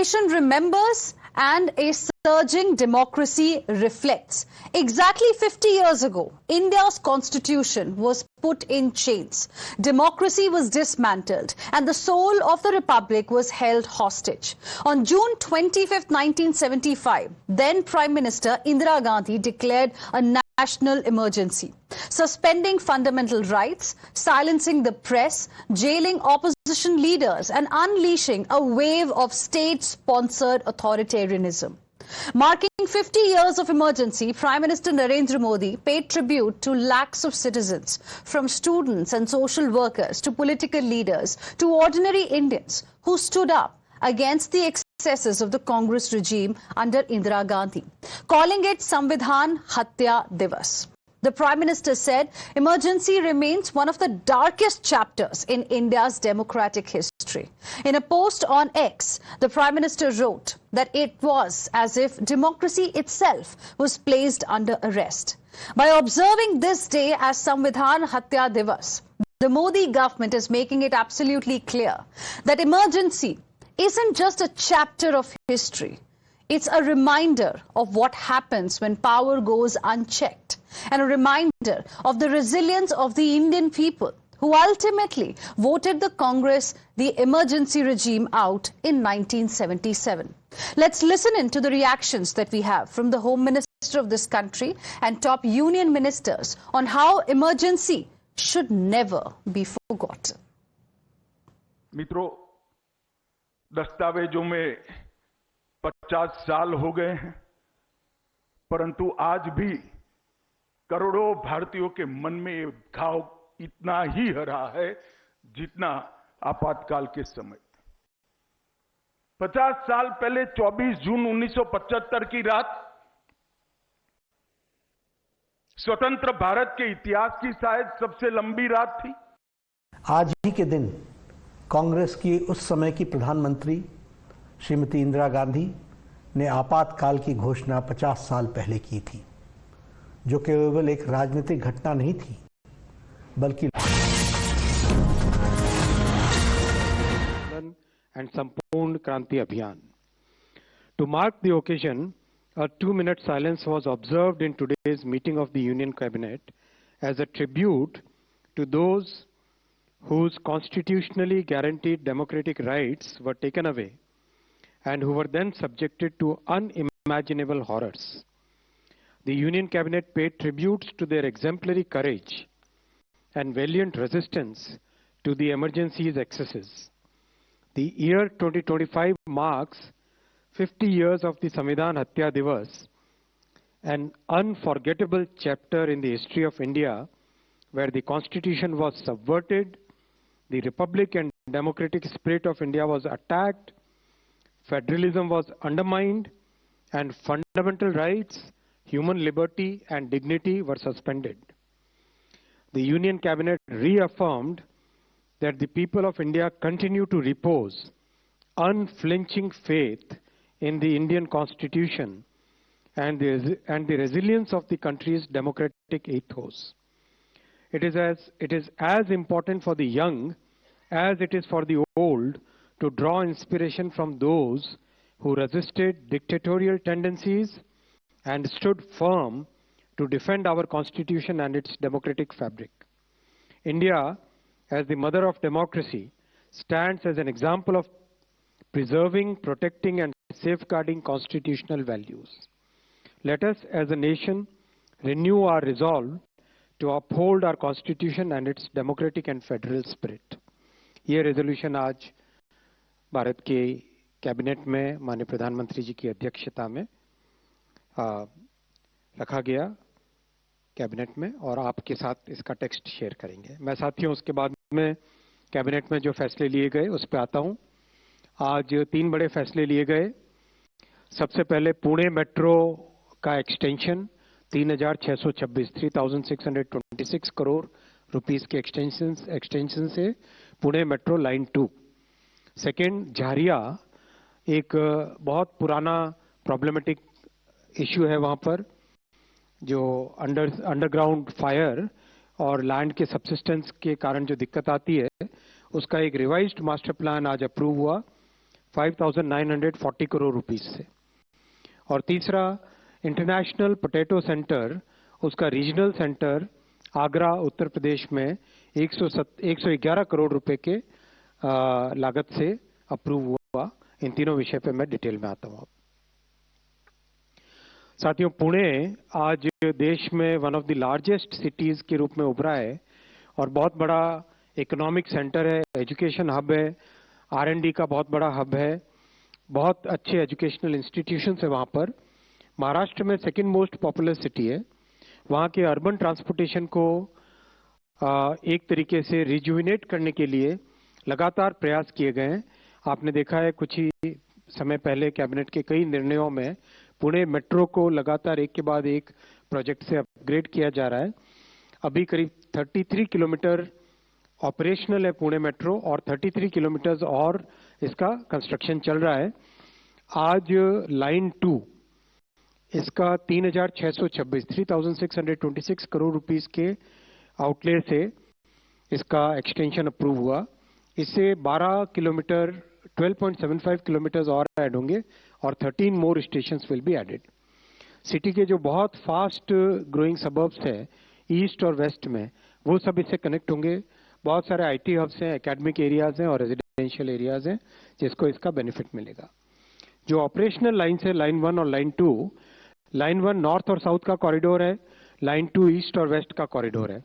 nation remembers and a surging democracy reflects. Exactly 50 years ago, India's constitution was put in chains. Democracy was dismantled and the soul of the republic was held hostage. On June 25, 1975, then Prime Minister Indira Gandhi declared a national emergency, suspending fundamental rights, silencing the press, jailing opposition leaders and unleashing a wave of state-sponsored authoritarianism. Marking 50 years of emergency, Prime Minister Narendra Modi paid tribute to lakhs of citizens, from students and social workers to political leaders to ordinary Indians who stood up against the excesses of the Congress regime under Indira Gandhi, calling it Samvidhan Hatya Divas. The Prime Minister said emergency remains one of the darkest chapters in India's democratic history. In a post on X, the Prime Minister wrote that it was as if democracy itself was placed under arrest. By observing this day as Samvidhan Hatya Divas, the Modi government is making it absolutely clear that emergency isn't just a chapter of history. It's a reminder of what happens when power goes unchecked, and a reminder of the resilience of the Indian people who ultimately voted the Congress, the emergency regime, out in 1977. Let's listen in to the reactions that we have from the Home Minister of this country and top union ministers on how emergency should never be forgotten. मित्रों, दस्तावेजों में 50 साल हो गए हैं, परंतु आज भी करोड़ों भारतीयों के मन में ये घाव इतना ही हरा है जितना आपातकाल के समय। 50 साल पहले 24 जून 1975 की रात स्वतंत्र भारत के इतिहास की शायद सबसे लंबी रात थी। आज ही के दिन कांग्रेस की उस समय की प्रधानमंत्री श्रीमती इंदिरा गांधी ने आपातकाल की घोषणा 50 साल पहले की थी, जो केवल एक राजनीतिक घटना नहीं थी, बल्कि and Sampurna Kranti Abhiyan. To mark the occasion, a 2-minute silence was observed in today's meeting of the Union Cabinet as a tribute to those whose constitutionally guaranteed democratic rights were taken away and who were then subjected to unimaginable horrors. The Union Cabinet paid tributes to their exemplary courage and valiant resistance to the emergency's excesses. The year 2025 marks 50 years of the Samvidhan Hatya Divas, an unforgettable chapter in the history of India where the constitution was subverted, the republic and democratic spirit of India was attacked, federalism was undermined, and fundamental rights, human liberty and dignity were suspended. The Union Cabinet reaffirmed that the people of India continue to repose unflinching faith in the Indian Constitution and the resilience of the country's democratic ethos. It is as important for the young as it is for the old to draw inspiration from those who resisted dictatorial tendencies and stood firm to defend our Constitution and its democratic fabric. India, as the mother of democracy, stands as an example of preserving, protecting, and safeguarding constitutional values. Let us, as a nation, renew our resolve to uphold our Constitution and its democratic and federal spirit. ये resolution आज भारत के cabinet में माननीय प्रधानमंत्री जी की अध्यक्षता में रखा गया कैबिनेट में, और आपके साथ इसका टेक्स्ट शेयर करेंगे। मैं साथियों उसके बाद में कैबिनेट में जो फैसले लिए गए उस पर आता हूं। आज 3 बड़े फैसले लिए गए। सबसे पहले पुणे मेट्रो का एक्सटेंशन 3626 करोड़ रुपीस के एक्सटेंशन से पुणे मेट्रो लाइन 2। सेकेंड, झारिया एक बहुत पुराना प्रॉब्लमेटिक इश्यू है, वहां पर जो अंडरग्राउंड फायर और लैंड के सबसिस्टेंस के कारण जो दिक्कत आती है, उसका एक रिवाइज्ड मास्टर प्लान आज अप्रूव हुआ। 5,940 करोड़ रुपीस से। और तीसरा इंटरनेशनल पोटैटो सेंटर, उसका रीजनल सेंटर आगरा उत्तर प्रदेश में 111 करोड़ रुपए के लागत से अप्रूव हुआ। इन तीनों विषय पे मैं डिटेल में आता हूँ। साथियों, पुणे आज देश में one of the largest cities के रूप में उभरा है और बहुत बड़ा इकोनॉमिक सेंटर है, एजुकेशन हब है, R&D का बहुत बड़ा हब है, बहुत अच्छे एजुकेशनल इंस्टीट्यूशंस है वहाँ पर। महाराष्ट्र में सेकंड मोस्ट पॉपुलर सिटी है। वहाँ के अर्बन ट्रांसपोर्टेशन को एक तरीके से रिजुविनेट करने के लिए लगातार प्रयास किए गए हैं। आपने देखा है कुछ ही समय पहले कैबिनेट के कई निर्णयों में पुणे मेट्रो को लगातार एक के बाद एक प्रोजेक्ट से अपग्रेड किया जा रहा है। अभी करीब 33 किलोमीटर ऑपरेशनल है पुणे मेट्रो और 33 किलोमीटर और इसका कंस्ट्रक्शन चल रहा है। आज लाइन 2 इसका 3,626 करोड़ रुपीस के आउटले से इसका एक्सटेंशन अप्रूव हुआ। इससे 12 किलोमीटर 12.75 किलोमीटर और ऐड होंगे और 13 more stations will be added. City के जो बहुत फास्ट ग्रोइंग सबर्ब्स है ईस्ट और वेस्ट में, वो सब इससे कनेक्ट होंगे। बहुत सारे IT हब्स हैं, एकेडमिक एरियाज हैं और रेजिडेंशियल एरियाज हैं जिसको इसका बेनिफिट मिलेगा। जो ऑपरेशनल लाइन्स है लाइन 1 और लाइन 2, लाइन 1 नॉर्थ और साउथ का कॉरिडोर है, लाइन 2 ईस्ट और वेस्ट का कॉरिडोर है।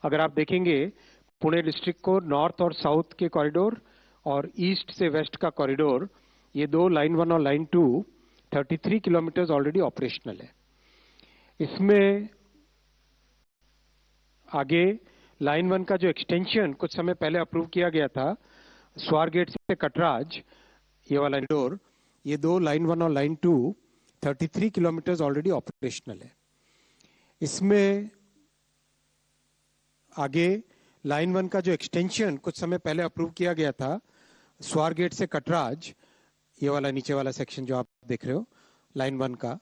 अगर आप देखेंगे पुणे डिस्ट्रिक्ट को नॉर्थ और साउथ के कॉरिडोर और ईस्ट से वेस्ट का कॉरिडोर, ये दो लाइन 1 और लाइन 2 33 किलोमीटर ऑलरेडी ऑपरेशनल है। इसमें आगे लाइन 1 का जो एक्सटेंशन कुछ समय पहले अप्रूव किया गया था स्वारगेट से कटराज, ये वाला कॉरिडोर, ये दो लाइन 1 और लाइन 2 33 किलोमीटर ऑलरेडी ऑपरेशनल है। इसमें आगे लाइन 1 का जो एक्सटेंशन कुछ समय पहले अप्रूव किया गया था स्वारगेट से कटराज, ये वाला नीचे वाला सेक्शन जो आप देख रहे हो लाइन 1 का,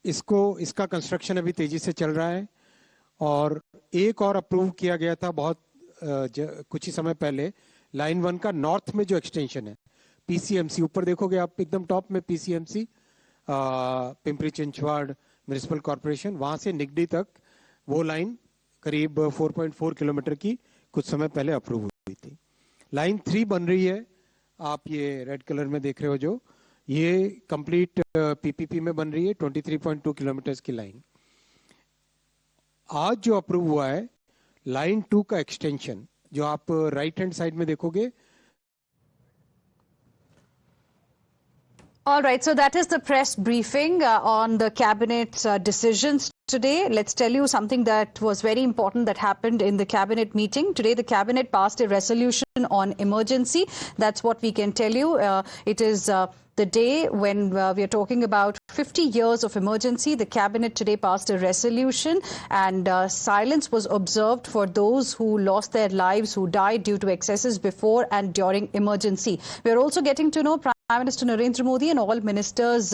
इसका कंस्ट्रक्शन अभी तेजी से चल रहा है। और एक और अप्रूव किया गया था बहुत कुछ ही समय पहले लाइन 1 का नॉर्थ में जो एक्सटेंशन है PCMC, ऊपर देखोगे आप एकदम टॉप में PCMC Pimpri Chinchwad municipal corporation, वहां से निगडी तक वो लाइन करीब 4.4 किलोमीटर की कुछ समय पहले अप्रूव हुई थी। लाइन 3 बन रही है, आप ये रेड कलर में देख रहे हो जो, ये कंप्लीट PPP में बन रही है 23.2 किलोमीटर की लाइन। आज जो अप्रूव हुआ है लाइन 2 का एक्सटेंशन, जो आप राइट हैंड साइड में देखोगे। All right, so that is the press briefing on the cabinet's decisions today. Let's tell you something that was very important that happened in the cabinet meeting. Today, the cabinet passed a resolution on emergency. That's what we can tell you. It is the day when we are talking about 50 years of emergency. The cabinet today passed a resolution and silence was observed for those who lost their lives, who died due to excesses before and during emergency. We are also getting to know Prime Minister Narendra Modi and all ministers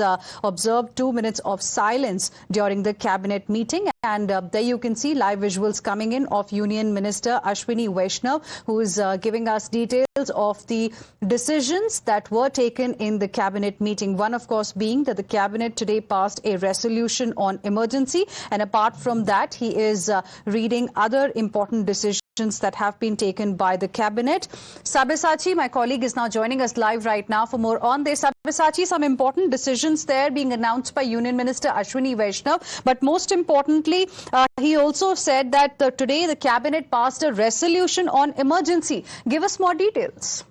observed 2 minutes of silence during the cabinet meeting. And there you can see live visuals coming in of Union Minister Ashwini Vaishnav, who is giving us details of the decisions that were taken in the cabinet meeting. One, of course, being that the cabinet today passed a resolution on emergency. And apart from that, he is reading other important decisions that have been taken by the cabinet. Sabyasachi, my colleague, is now joining us live right now for more on this. Sabyasachi, some important decisions there being announced by Union Minister Ashwini Vaishnav. But most importantly, he also said that today the cabinet passed a resolution on emergency. Give us more details.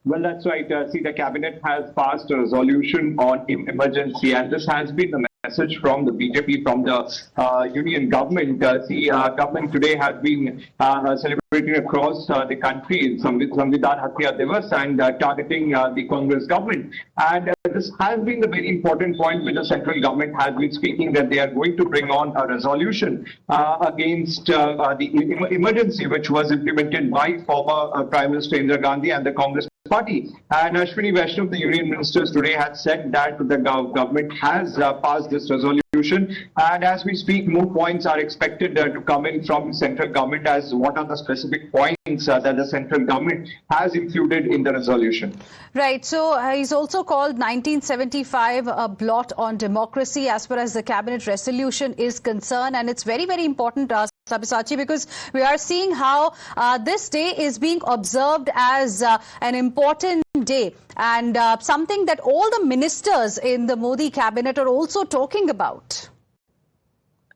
Well, that's right. See, the cabinet has passed a resolution on emergency, and this has been the message from the BJP, from the union government. Government today has been celebrating across the country Samvidhan Hatya Divas and targeting the Congress government. And this has been the very important point which the central government has been speaking, that they are going to bring on a resolution against the emergency which was implemented by former Prime Minister Indira Gandhi and the Congress party. And Ashwini Vaishnav, the union ministers, today had said that the government has passed this resolution constitution. And as we speak, more points are expected to come in from central government as what are the specific points that the central government has included in the resolution. Right. So he's also called 1975 a blot on democracy as far as the cabinet resolution is concerned. And it's very, very important, Sabyasachi, because we are seeing how this day is being observed as an important day and something that all the ministers in the Modi cabinet are also talking about.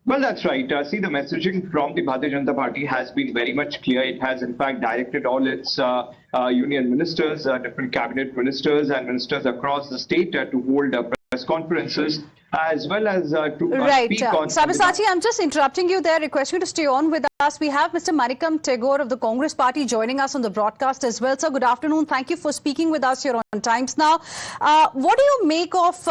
Well, that's right. See, the messaging from the Bharatiya Janata Party has been very much clear. It has, in fact, directed all its union ministers, different cabinet ministers and ministers across the state to hold press conferences as well as to speak on... Sabyasachi, I'm just interrupting you there. Request you to stay on with us. We have Mr. Manikam Tagore of the Congress Party joining us on the broadcast as well. Sir, good afternoon. Thank you for speaking with us here on Times Now. What do you make of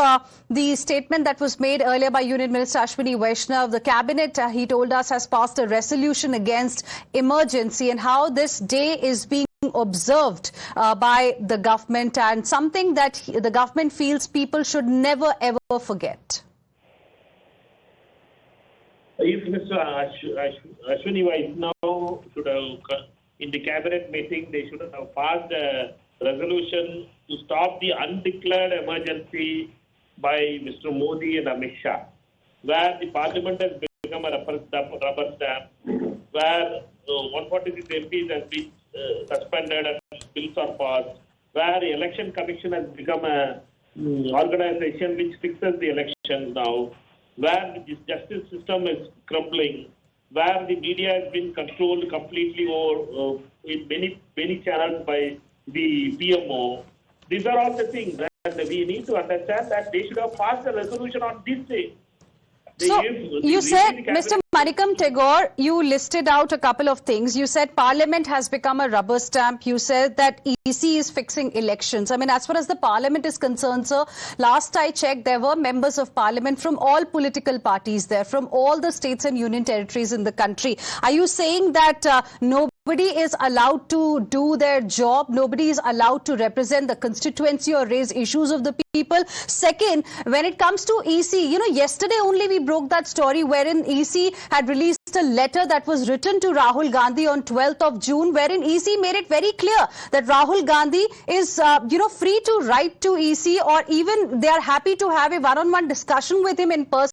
the statement that was made earlier by Union Minister Ashwini Vaishnav? The cabinet, he told us, has passed a resolution against emergency and how this day is being observed by the government and something that the government feels people should never ever forget. If Mr. Ashwini Vaishnav should have, in the cabinet meeting, they should have passed a resolution to stop the undeclared emergency by Mr. Modi and Amit Shah, where the parliament has become a rubber stamp, where 146 MPs have been suspended and bills are passed, where the election commission has become a organization which fixes the elections now, where the justice system is crumbling, where the media has been controlled completely or in many channels by the PMO. These are all the things that we need to understand that they should have passed a resolution on this day. So, you said, Mr. Manikam Tagore, you listed out a couple of things. You said Parliament has become a rubber stamp. You said that EC is fixing elections. I mean, as far as the Parliament is concerned, sir, last I checked, there were members of Parliament from all political parties there, from all the states and union territories in the country. Are you saying that nobody is allowed to do their job? Nobody is allowed to represent the constituency or raise issues of the people? Second, when it comes to EC, you know, yesterday only we broke that story wherein EC had released a letter that was written to Rahul Gandhi on 12th of June, wherein EC made it very clear that Rahul Gandhi is, free to write to EC, or even they are happy to have a one-on-one discussion with him in person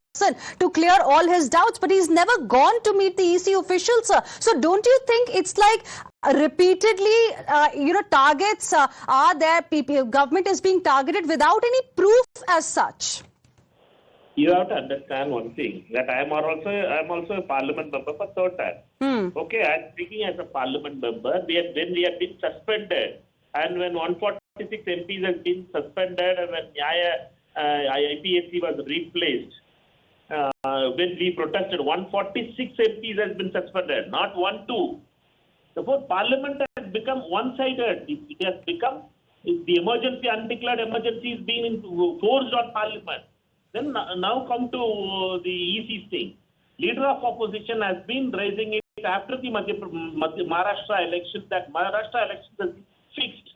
to clear all his doubts. But he's never gone to meet the EC officials, sir. So don't you think it's like repeatedly, targets are there, government is being targeted without any proof as such? You have to understand one thing, that I am also a parliament member for third time. Okay, I am speaking as a parliament member. We have been suspended, and when 146 MPs have been suspended, and when IPAC was replaced, when we protested, 146 MPs has been suspended, not 1, 2. Therefore, Parliament has become one-sided. It has become, the emergency, undeclared emergency is being forced on Parliament. Then now come to the EC thing. Leader of opposition has been raising it after the Maharashtra election, that Maharashtra election is fixed.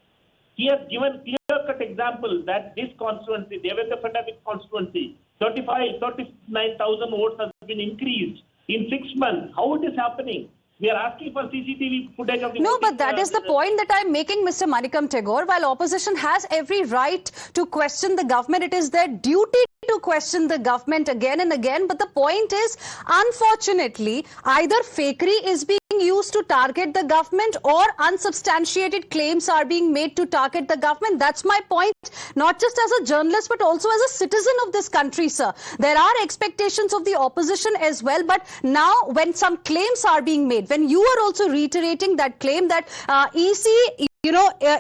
He has given clear-cut example that this constituency, the Devendra Fadnavis constituency, 39,000 votes has been increased in 6 months. How it is happening? We are asking for CCTV footage of the... No, but that is the point that I'm making, Mr. Manikam Tagore. While opposition has every right to question the government, it is their duty to question the government again and again. But the point is, unfortunately, either fakery is being used to target the government or unsubstantiated claims are being made to target the government. That's my point, not just as a journalist, but also as a citizen of this country, sir. There are expectations of the opposition as well. But now when some claims are being made, when you are also reiterating that claim that EC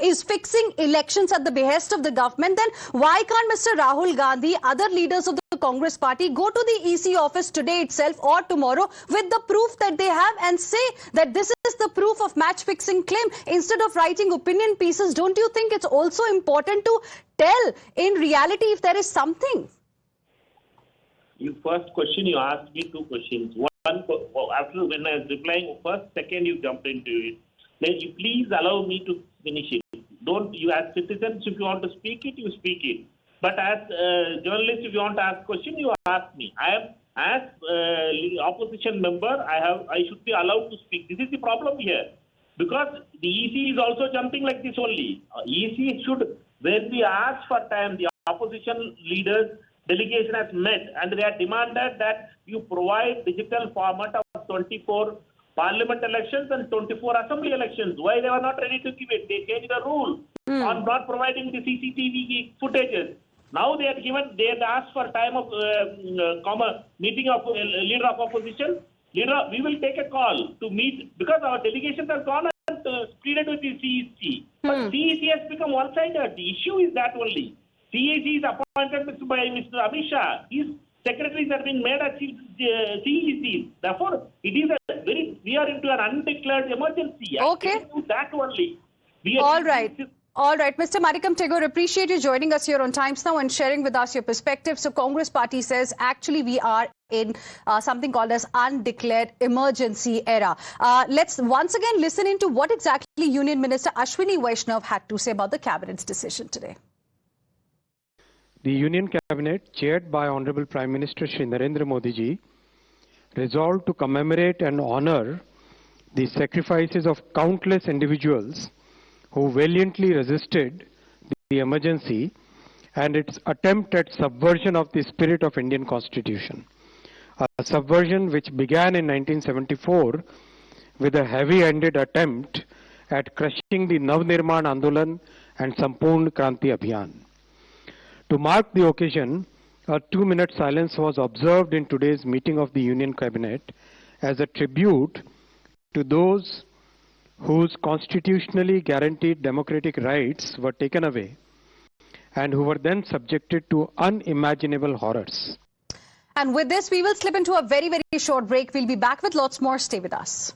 is fixing elections at the behest of the government, then why can't Mr. Rahul Gandhi, other leaders of the Congress party, go to the EC office today itself or tomorrow with the proof that they have and say that this is the proof of match-fixing claim instead of writing opinion pieces? Don't you think it's also important to tell in reality if there is something? You first question, you asked me 2 questions. One, after when I was replying first, second you jumped into it. Then you please allow me to finish it. Don't, you as citizens, if you want to speak it, you speak it. But as journalist, if you want to ask question, you ask me. I am as opposition member. I should be allowed to speak. This is the problem here, because the EC is also jumping like this only. EC should, when we ask for time, the opposition leaders delegation has met and they have demanded that you provide digital format of 24 parliament elections and 24 assembly elections. Why they were not ready to give it? They changed the rule on not providing the CCTV footages. Now they had asked for time of meeting of leader of opposition. We will take a call to meet, because our delegations have gone and pleaded with the CEC. But CEC has become one-sided. The issue is that only. CEC is appointed by Mr. Amit Shah. His secretaries have been made as CEC. Therefore, it is we are into an undeclared emergency. Okay. That only. All right. All right, Mr. Madikam Tagore, appreciate you joining us here on Times Now and sharing with us your perspective. So Congress party says actually we are in something called as undeclared emergency era. Let's once again listen into what exactly Union Minister Ashwini Vaishnav had to say about the cabinet's decision today. The Union Cabinet, chaired by Honorable Prime Minister Shri Narendra Modi ji, resolved to commemorate and honor the sacrifices of countless individuals who valiantly resisted the emergency and its attempt at subversion of the spirit of Indian Constitution. A subversion which began in 1974 with a heavy-handed attempt at crushing the Navnirman Andolan and Sampoorn Kranti Abhiyan. To mark the occasion, a 2-minute silence was observed in today's meeting of the Union Cabinet as a tribute to those whose constitutionally guaranteed democratic rights were taken away and who were then subjected to unimaginable horrors. And with this, we will slip into a very, very short break. We'll be back with lots more. Stay with us.